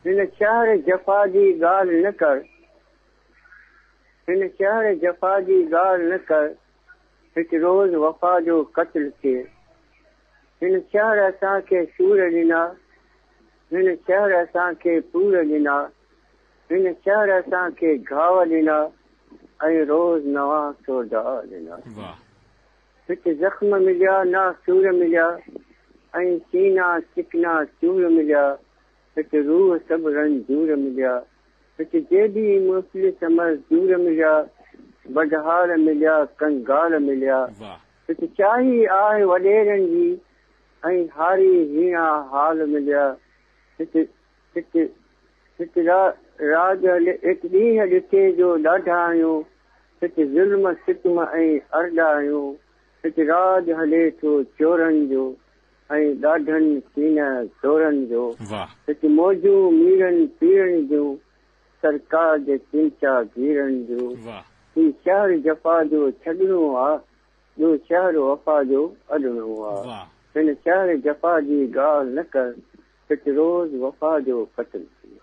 हिन शहर जफ़ा जी ॻाल्हि न कर, हिन शहर जफ़ा जी ॻाल्हि न कर, हिकु रोज़ वफ़ा जो क़त्ल थिए। हिन शहर असांखे सूर ॾिना, हिन शहर असांखे पूर ॾिना, हिन शहर असांखे घाव ॾिना ऐं रोज़ नवां सोदा ॾिना। हिते ज़ख़्म मिलिया ना सूर मिलिया ऐं सीना चिकना चूर मिलिया, हिते रूह सभु रंजूर मिलिया, हिते जेबी मुफ़्लिस मज़दूर मिलिया, बदहाल मिलिया कंगाल मिलिया, हिते चाही आहे वॾेरनि जी ऐं हारी हीणा हाल मिलिया, हिते हिते हिते राज हिकु ॾींहुं ॾिठे जो ॾाढा आहियूं, हिते ज़ुल्म सितम ऐं अरॾा आहियूं, हिते राज हले थो चोरनि जो ऐं ॾाढनि सीन चोरनि जो, हिते मौजूं मीरनि पीरनि जूं सरकार जे चिंचा गीरनि जो। ही शहर जफ़ा जो छॾिणो आहे, ॿियो शहर वफ़ा जो अॾिणो आहे। हिन शहर जफ़ा जी ॻाल्हि न कर, हिते रोज़ वफ़ा जो क़त्ल थी।